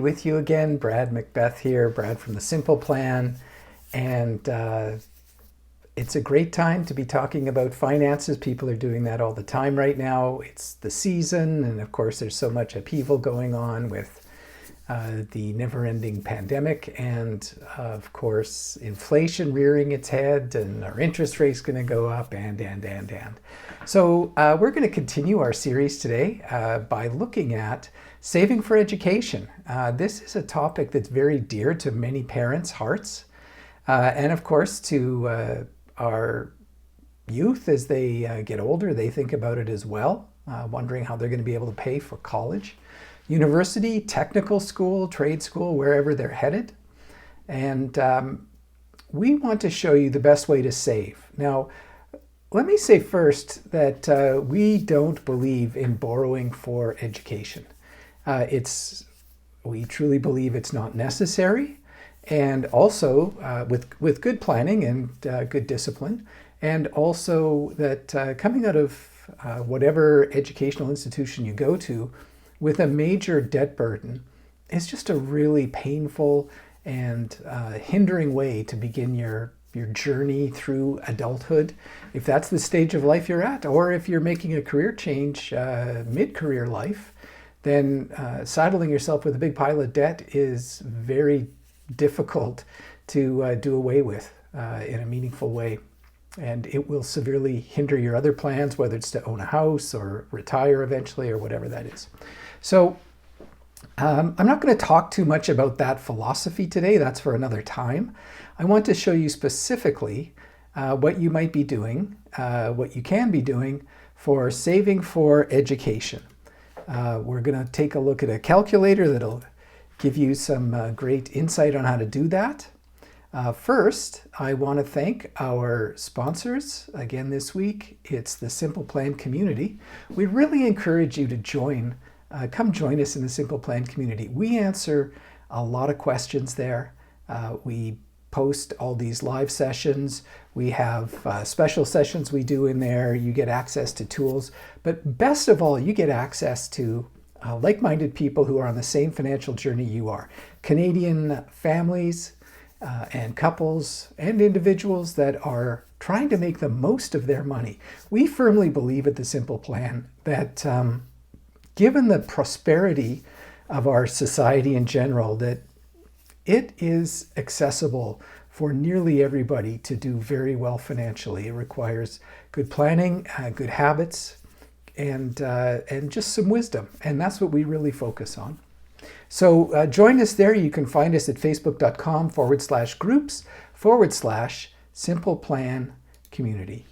With you again, Brad Macbeth here, Brad from the Simple Plan, and it's a great time to be talking about finances. People are doing that all the time right now. It's the season, and of course there's so much upheaval going on with the never-ending pandemic, and of course inflation rearing its head, and our interest rate's going to go up, and. So we're going to continue our series today by looking at saving for education. This is a topic that's very dear to many parents' hearts, and of course to our youth as they get older. They think about it as well, wondering how they're going to be able to pay for college, university, technical school, trade school, wherever they're headed. And we want to show you the best way to save. Now, let me say first that we don't believe in borrowing for education. We truly believe it's not necessary, and also with good planning and good discipline, and also that coming out of whatever educational institution you go to with a major debt burden is just a really painful and hindering way to begin your journey through adulthood, if that's the stage of life you're at, or if you're making a career change mid-career life, then saddling yourself with a big pile of debt is very difficult to do away with in a meaningful way. And it will severely hinder your other plans, whether it's to own a house or retire eventually or whatever that is. So I'm not going to talk too much about that philosophy today. That's for another time. I want to show you specifically what you might be doing, what you can be doing for saving for education. We're going to take a look at a calculator that'll give you some great insight on how to do that. First, I want to thank our sponsors. Again, this week, it's the Simple Plan community. We really encourage you to come join us in the Simple Plan community. We answer a lot of questions there. We post all these live sessions. We have special sessions we do in there. You get access to tools. But best of all, you get access to like-minded people who are on the same financial journey you are. Canadian families and couples and individuals that are trying to make the most of their money. We firmly believe at the Simple Plan that given the prosperity of our society in general, that it is accessible for nearly everybody to do very well financially. It requires good planning, good habits, and just some wisdom. And that's what we really focus on. So join us there. You can find us at facebook.com/groups/Simple Plan Community.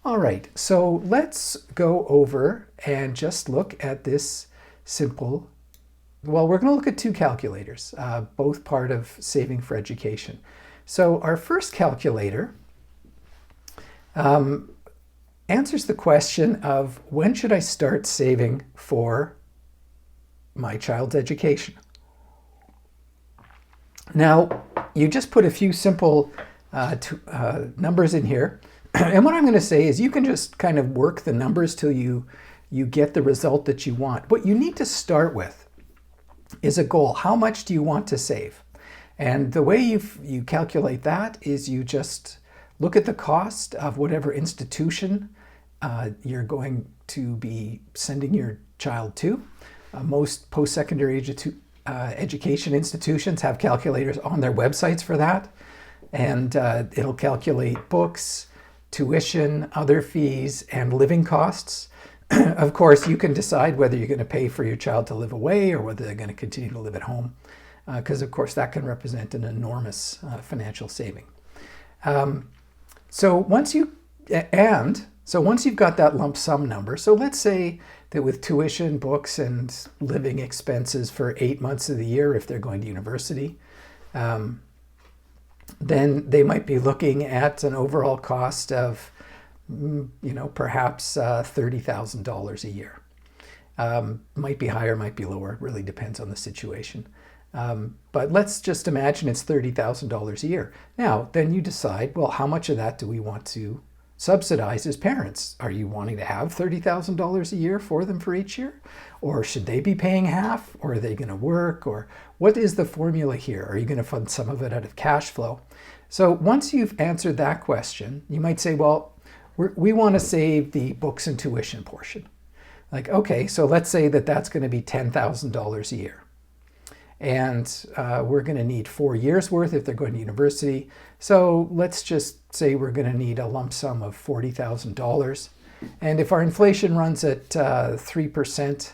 All right, so let's go over and just look at this simple. Well, we're going to look at two calculators, both part of saving for education. So our first calculator answers the question of when should I start saving for my child's education? Now, you just put a few simple numbers in here. And what I'm going to say is you can just kind of work the numbers till you get the result that you want. What you need to start with is a goal. How much do you want to save? And the way you calculate that is you just look at the cost of whatever institution you're going to be sending your child to. Most post-secondary education institutions have calculators on their websites for that. And it'll calculate books, tuition, other fees, and living costs. Of course, you can decide whether you're going to pay for your child to live away or whether they're going to continue to live at home, because of course that can represent an enormous financial saving. So once you've got that lump sum number, so let's say that with tuition, books, and living expenses for 8 months of the year, if they're going to university, then they might be looking at an overall cost of perhaps $30,000 a year. Might be higher, might be lower. It really depends on the situation. But let's just imagine it's $30,000 a year. Now, then you decide, well, how much of that do we want to subsidize as parents. Are you wanting to have $30,000 a year for them for each year? Or should they be paying half? Or are they going to work? Or what is the formula here? Are you going to fund some of it out of cash flow? So once you've answered that question, you might say, well, we want to save the books and tuition portion. Like, okay, so let's say that that's going to be $10,000 a year. And we're going to need 4 years worth if they're going to university. So let's just say we're going to need a lump sum of $40,000. And if our inflation runs at 3%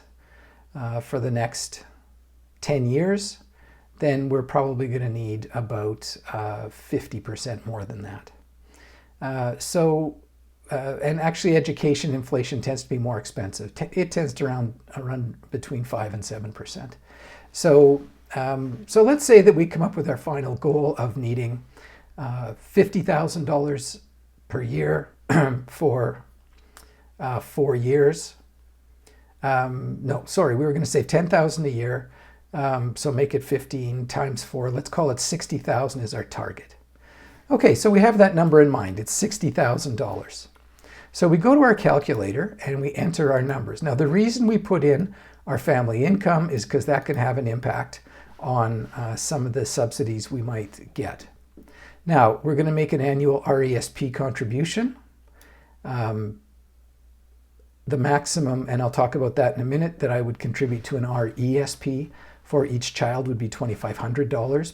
for the next 10 years, then we're probably going to need about 50% more than that. And actually education inflation tends to be more expensive. It tends to run between 5 and 7%. So let's say that we come up with our final goal of needing $50,000 per year for 4 years. No, sorry, we were going to save $10,000 a year. So make it 15 times 4. Let's call it $60,000 is our target. Okay, so we have that number in mind. It's $60,000. So we go to our calculator and we enter our numbers. Now, the reason we put in our family income is because that can have an impact on some of the subsidies we might get. Now, we're going to make an annual RESP contribution. The maximum, and I'll talk about that in a minute, that I would contribute to an RESP for each child would be $2,500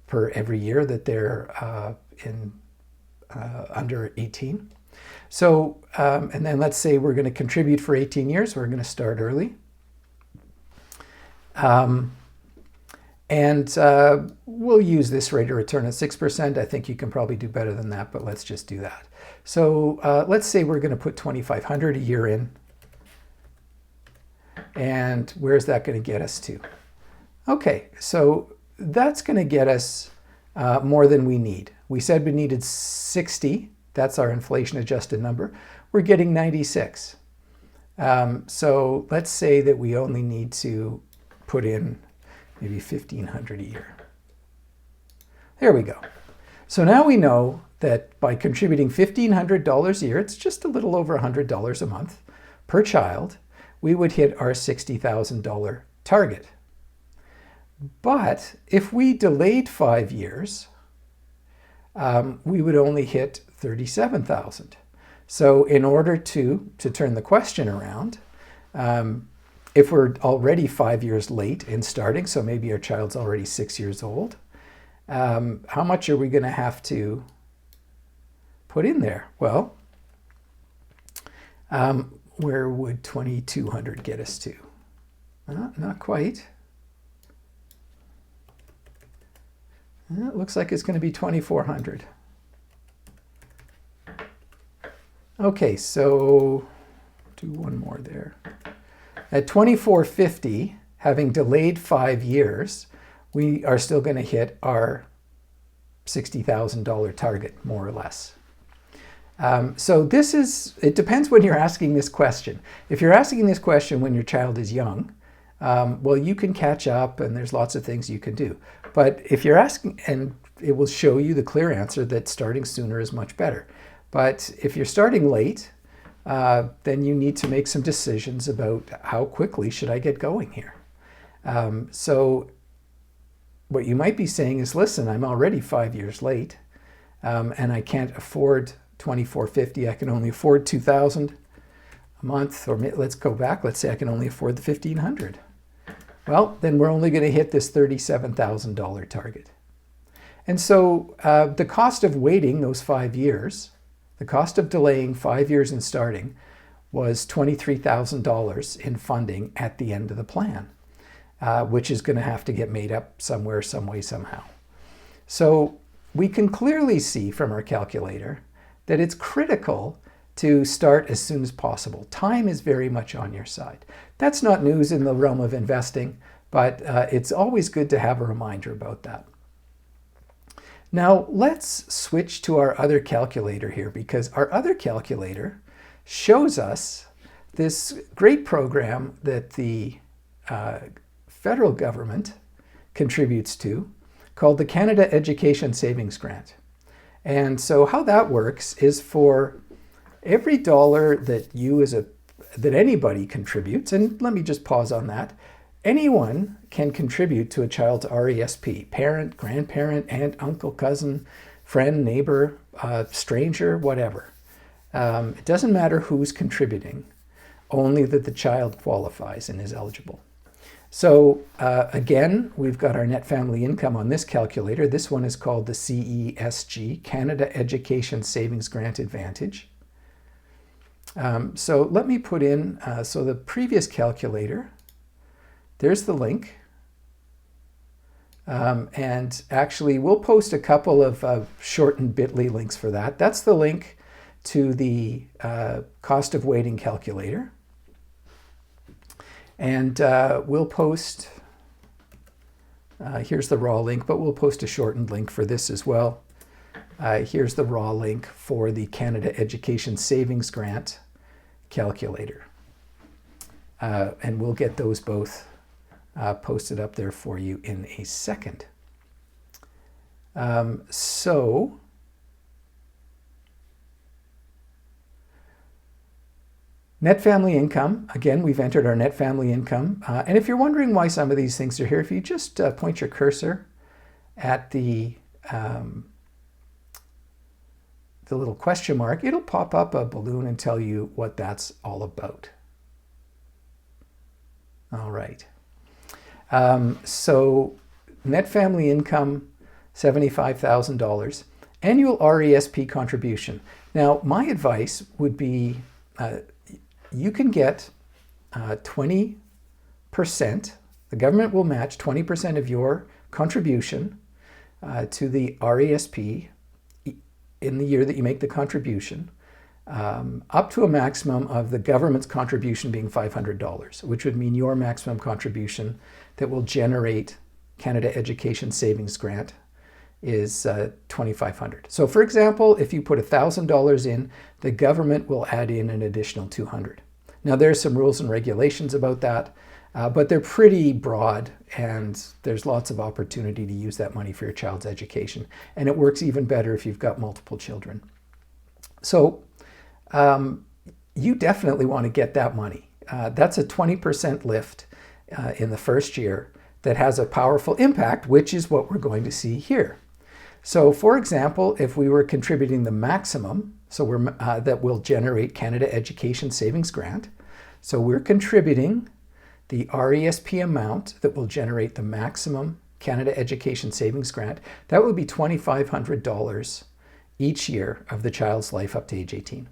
per every year that they're under 18. So, and then let's say we're going to contribute for 18 years. We're going to start early. We'll use this rate of return at 6%. I think you can probably do better than that, but let's just do that. So let's say we're going to put $2,500 a year in. And where's that going to get us to? Okay, so that's going to get us more than we need. We said we needed 60. That's our inflation adjusted number. We're getting 96. So let's say that we only need to put in maybe $1,500 a year. There we go. So now we know that by contributing $1,500 a year, it's just a little over $100 a month per child, we would hit our $60,000 target. But if we delayed 5 years, we would only hit $37,000. So in order to turn the question around, if we're already 5 years late in starting, so maybe our child's already 6 years old, how much are we going to have to put in there? Well, where would 2,200 get us to? Not quite. It looks like it's going to be 2,400. Okay, so do one more there. At 2,450, having delayed 5 years, we are still going to hit our $60,000 target, more or less. So this is, it depends when you're asking this question. If you're asking this question when your child is young, well, you can catch up and there's lots of things you can do. But if you're asking, and it will show you the clear answer that starting sooner is much better. But if you're starting late, then you need to make some decisions about how quickly should I get going here. So what you might be saying is, listen, I'm already 5 years late and I can't afford $2,450. I can only afford $2,000 a month, or let's go back. Let's say I can only afford the $1,500. Well, then we're only going to hit this $37,000 target. And so the cost of waiting those 5 years, the cost of delaying 5 years in starting, was $23,000 in funding at the end of the plan, which is going to have to get made up somewhere, some way, somehow. So we can clearly see from our calculator that it's critical to start as soon as possible. Time is very much on your side. That's not news in the realm of investing, but it's always good to have a reminder about that. Now let's switch to our other calculator here, because our other calculator shows us this great program that the federal government contributes to called the Canada Education Savings Grant. And so how that works is for every dollar that that anybody contributes, and let me just pause on that, anyone can contribute to a child's RESP, parent, grandparent, aunt, uncle, cousin, friend, neighbor, stranger, whatever. It doesn't matter who's contributing, only that the child qualifies and is eligible. So again, we've got our net family income on this calculator. This one is called the CESG, Canada Education Savings Grant Advantage. So let me put in, so the previous calculator, there's the link. And actually, we'll post a couple of shortened bit.ly links for that. That's the link to the cost of waiting calculator. And we'll post, here's the raw link, but we'll post a shortened link for this as well. Here's the raw link for the Canada Education Savings Grant calculator. And we'll get those both posted up there for you in a second. So net family income, again, we've entered our net family income. And if you're wondering why some of these things are here, if you just point your cursor at the little question mark, it'll pop up a balloon and tell you what that's all about. All right. So net family income, $75,000. Annual RESP contribution. Now, my advice would be you can get 20%. The government will match 20% of your contribution to the RESP in the year that you make the contribution, up to a maximum of the government's contribution being $500, which would mean your maximum contribution that will generate Canada Education Savings Grant is $2,500. So for example, if you put $1,000 in, the government will add in an additional $200. Now there's some rules and regulations about that, but they're pretty broad, and there's lots of opportunity to use that money for your child's education. And it works even better if you've got multiple children. So you definitely want to get that money. That's a 20% lift in the first year that has a powerful impact, which is what we're going to see here. So for example, if we were contributing the maximum, so that will generate Canada Education Savings Grant. So we're contributing the RESP amount that will generate the maximum Canada Education Savings Grant. That would be $2,500 each year of the child's life up to age 18.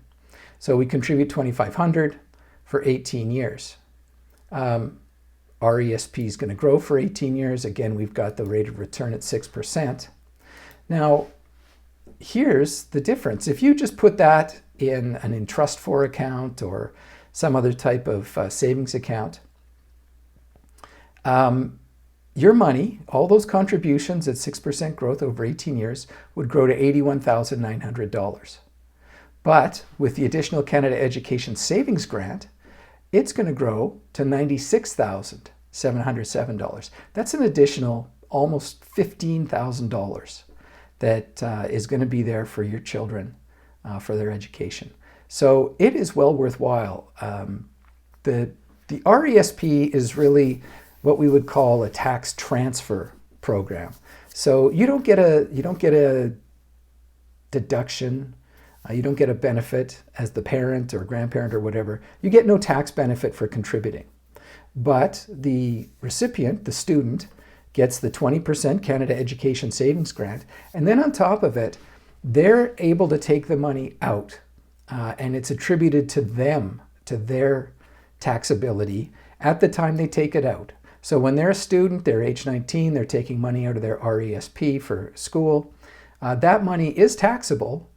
So we contribute $2,500 for 18 years. RESP is going to grow for 18 years. Again, we've got the rate of return at 6%. Now, here's the difference. If you just put that in an Entrust For account or some other type of savings account, your money, all those contributions at 6% growth over 18 years, would grow to $81,900. But with the additional Canada Education Savings Grant, it's going to grow to $96,707. That's an additional almost $15,000 that is going to be there for your children for their education. So it is well worthwhile. The RESP is really what we would call a tax transfer program. So you don't get a deduction. You don't get a benefit as the parent or grandparent or whatever. You get no tax benefit for contributing. But the recipient, the student, gets the 20% Canada Education Savings Grant. And then on top of it, they're able to take the money out and it's attributed to them, to their taxability at the time they take it out. So when they're a student, they're age 19, they're taking money out of their RESP for school. That money is taxable,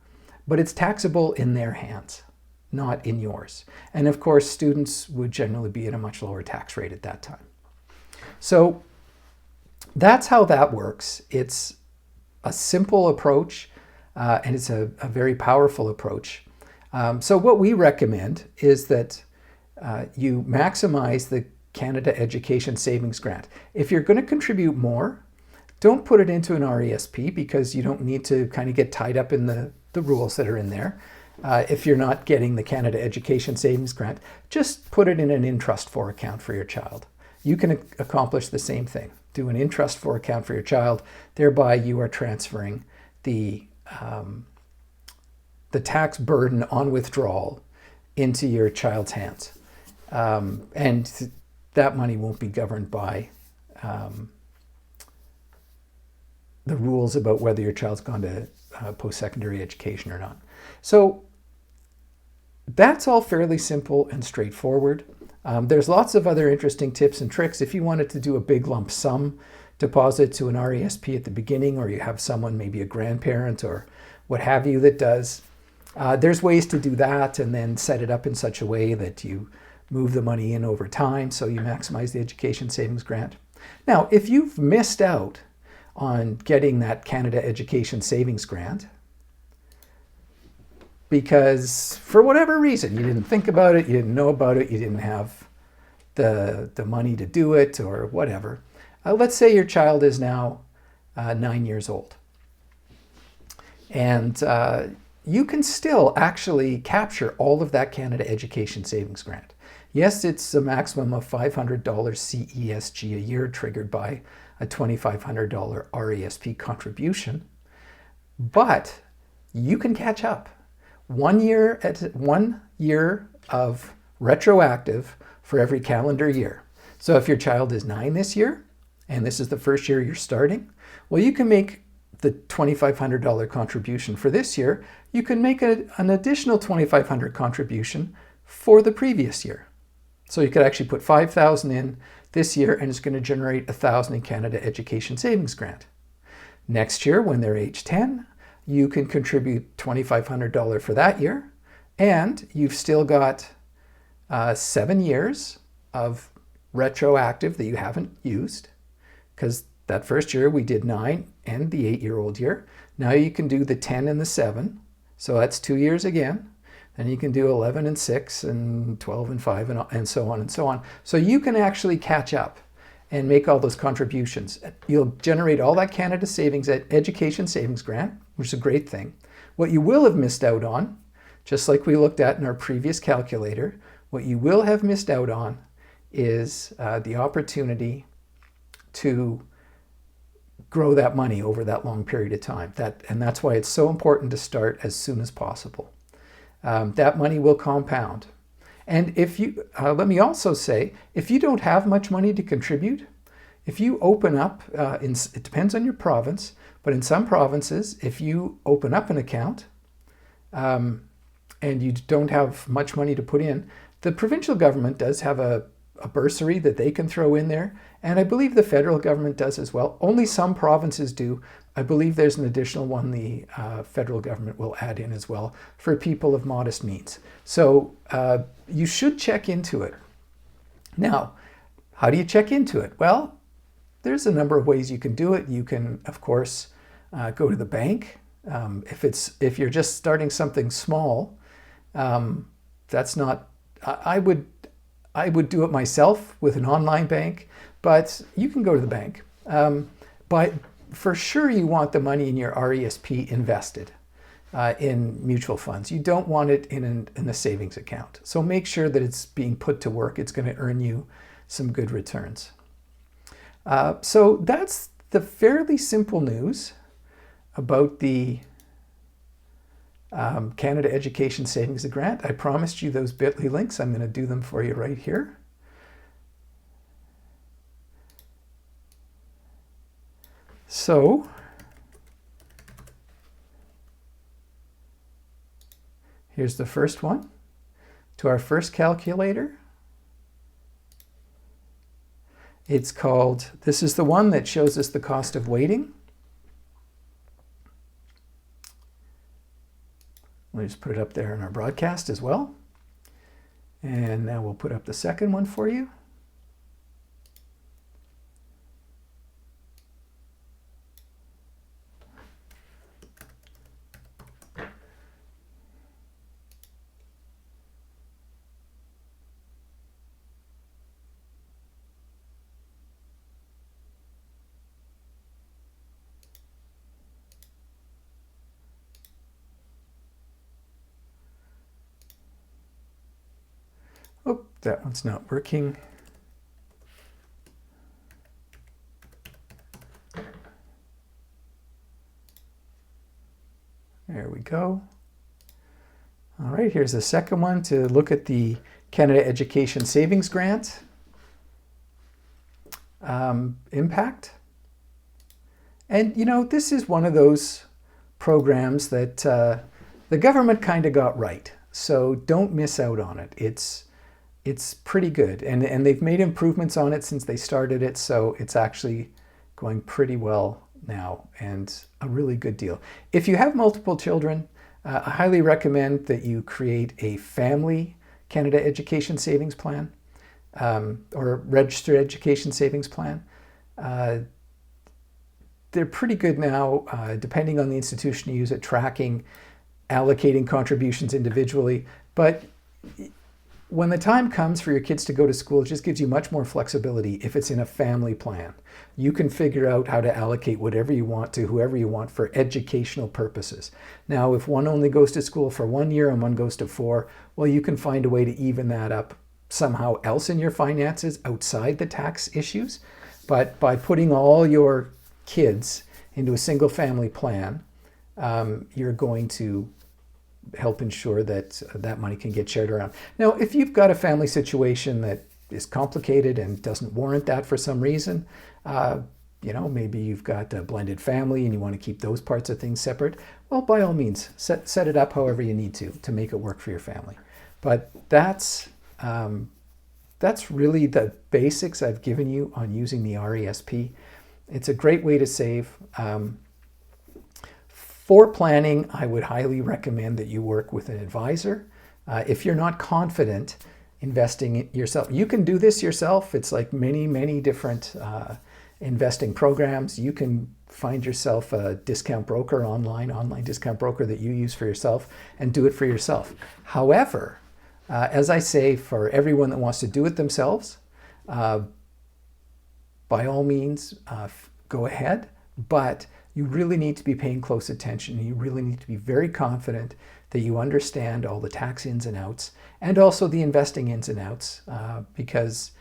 but it's taxable in their hands, not in yours. And of course, students would generally be at a much lower tax rate at that time. So that's how that works. It's a simple approach, and it's a very powerful approach. So what we recommend is that you maximize the Canada Education Savings Grant. If you're going to contribute more, don't put it into an RESP because you don't need to kind of get tied up in the rules that are in there. if you're not getting the Canada Education Savings Grant, just put it in an in-trust for account for your child. You can accomplish the same thing. Do an in-trust for account for your child. Thereby, you are transferring the tax burden on withdrawal into your child's hands. And that money won't be governed by the rules about whether your child's gone to post-secondary education or not. So that's all fairly simple and straightforward. There's lots of other interesting tips and tricks. If you wanted to do a big lump sum deposit to an RESP at the beginning, or you have someone, maybe a grandparent or what have you, that does, there's ways to do that, and then set it up in such a way that you move the money in over time so you maximize the Education Savings Grant. Now, if you've missed out on getting that Canada Education Savings Grant because for whatever reason, you didn't think about it, you didn't know about it, you didn't have the money to do it or whatever. Let's say your child is now 9 years old. And you can still actually capture all of that Canada Education Savings Grant. Yes, it's a maximum of $500 CESG a year triggered by a $2,500 RESP contribution, but you can catch up. 1 year of retroactive for every calendar year. So if your child is 9 this year, and this is the first year you're starting, well, you can make the $2,500 contribution for this year. You can make an additional $2,500 contribution for the previous year. So you could actually put $5,000 in this year, and it's going to generate $1,000 in Canada Education Savings Grant. Next year, when they're age 10, you can contribute $2,500 for that year, and you've still got 7 years of retroactive that you haven't used, because that first year we did 9 and the 8-year-old year. Now you can do the 10 and the 7, so that's 2 years again. Then you can do 11 and 6 and 12 and 5 and so on and so on. So you can actually catch up and make all those contributions. You'll generate all that Canada Savings Education Savings Grant, which is a great thing. What you will have missed out on, just like we looked at in our previous calculator, what you will have missed out on is the opportunity to grow that money over that long period of time. And that's why it's so important to start as soon as possible. That money will compound. And if you, let me also say, if you don't have much money to contribute, if you open up, it depends on your province, but in some provinces, if you open up an account and you don't have much money to put in, the provincial government does have a bursary that they can throw in there. And I believe the federal government does as well. Only some provinces do. I believe there's an additional one the federal government will add in as well for people of modest means. So you should check into it. Now, how do you check into it? Well, there's a number of ways you can do it. You can, of course, go to the bank. If you're just starting something small, that's not, I would do it myself with an online bank, but you can go to the bank. But for sure, you want the money in your RESP invested in mutual funds. You don't want it in a savings account. So make sure that it's being put to work. It's going to earn you some good returns. So that's the fairly simple news about the Canada Education Savings Grant. I promised you those bit.ly links. I'm going to do them for you right here. So here's the first one. To our first calculator. It's called, this is the one that shows us the cost of waiting. We'll just put it up there in our broadcast as well. And now we'll put up the second one for you. that one's not working. There we go. All right, here's the second one to look at the Canada Education Savings Grant impact. And, you know, this is one of those programs that the government kind of got right. So don't miss out on it. It's pretty good. And they've made improvements on it since they started it. So it's actually going pretty well now and a really good deal. If you have multiple children, I highly recommend that you create a family Canada Education Savings Plan or Registered Education Savings Plan. They're pretty good now, depending on the institution you use at tracking, allocating contributions individually. But when the time comes for your kids to go to school, it just gives you much more flexibility if it's in a family plan. You can figure out how to allocate whatever you want to whoever you want for educational purposes. Now, if one only goes to school for 1 year and one goes to 4, well, you can find a way to even that up somehow else in your finances outside the tax issues. But by putting all your kids into a single family plan, you're going to help ensure that that money can get shared around. Now, if you've got a family situation that is complicated and doesn't warrant that for some reason, you know, maybe you've got a blended family and you want to keep those parts of things separate, well, by all means, set it up however you need to make it work for your family. But that's really the basics I've given you on using the RESP. It's a great way to save. For planning, I would highly recommend that you work with an advisor. If you're not confident investing it yourself, you can do this yourself. It's like many different investing programs. You can find yourself a discount broker online discount broker that you use for yourself and do it for yourself. However, as I say, for everyone that wants to do it themselves, by all means, go ahead, but you really need to be paying close attention. You really need to be very confident that you understand all the tax ins and outs and also the investing ins and outs, because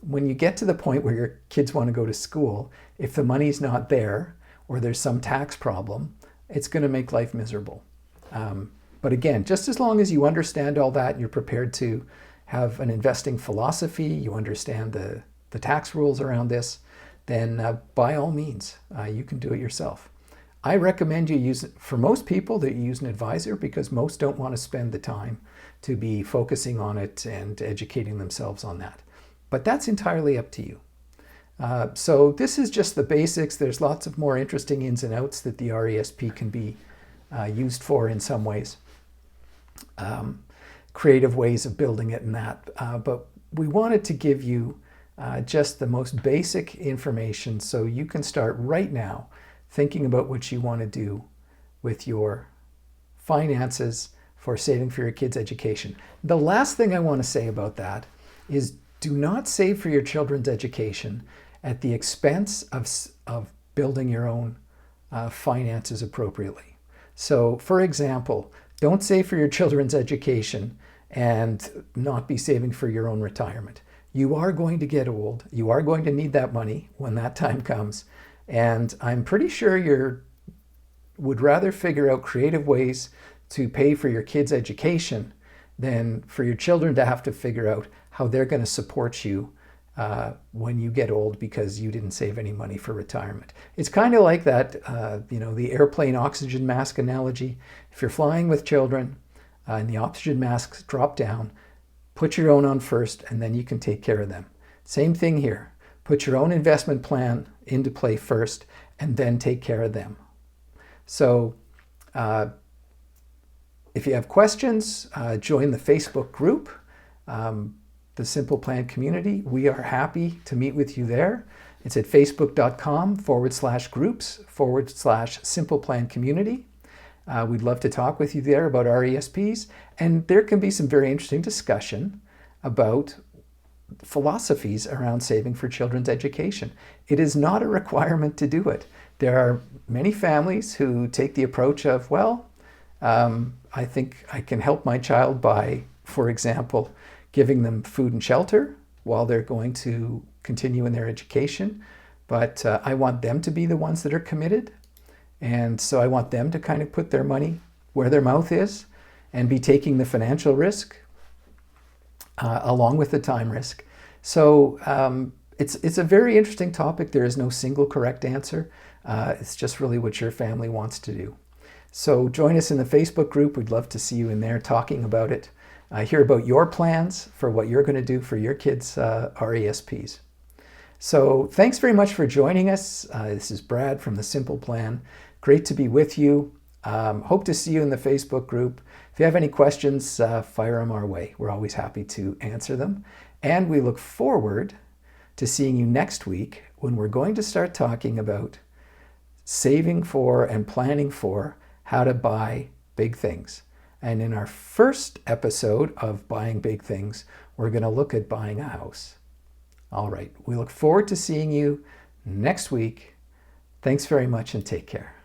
when you get to the point where your kids want to go to school, if the money's not there or there's some tax problem, it's going to make life miserable. But again, just as long as you understand all that, you're prepared to have an investing philosophy, you understand the tax rules around this, then by all means, you can do it yourself. I recommend you use, for most people, that you use an advisor because most don't want to spend the time to be focusing on it and educating themselves on that. But that's entirely up to you. So this is just the basics. There's lots of more interesting ins and outs that the RESP can be used for in some ways. Creative ways of building it and that. But we wanted to give you just the most basic information so you can start right now thinking about what you want to do with your finances for saving for your kids' education. The last thing I want to say about that is do not save for your children's education at the expense of building your own finances appropriately. So, for example, don't save for your children's education and not be saving for your own retirement. You are going to get old. You are going to need that money when that time comes. And I'm pretty sure you would rather figure out creative ways to pay for your kids' education than for your children to have to figure out how they're going to support you when you get old because you didn't save any money for retirement. It's kind of like that, the airplane oxygen mask analogy. If you're flying with children and the oxygen masks drop down, put your own on first and then you can take care of them. Same thing here. Put your own investment plan into play first and then take care of them. So if you have questions, join the Facebook group, the Simple Plan Community. We are happy to meet with you there. It's at facebook.com/groups/Simple Plan Community. We'd love to talk with you there about RESPs, and there can be some very interesting discussion about philosophies around saving for children's education. It is not a requirement to do it. There are many families who take the approach of, well, I think I can help my child by, for example, giving them food and shelter while they're going to continue in their education. But I want them to be the ones that are committed. And so I want them to kind of put their money where their mouth is and be taking the financial risk along with the time risk. So it's a very interesting topic. There is no single correct answer. It's just really what your family wants to do. So join us in the Facebook group. We'd love to see you in there talking about it. Hear about your plans for what you're going to do for your kids' RESPs. So thanks very much for joining us. This is Brad from The Simple Plan. Great to be with you. Hope to see you in the Facebook group. If you have any questions, fire them our way. We're always happy to answer them. And we look forward to seeing you next week when we're going to start talking about saving for and planning for how to buy big things. And in our first episode of Buying Big Things, we're going to look at buying a house. All right, we look forward to seeing you next week. Thanks very much and take care.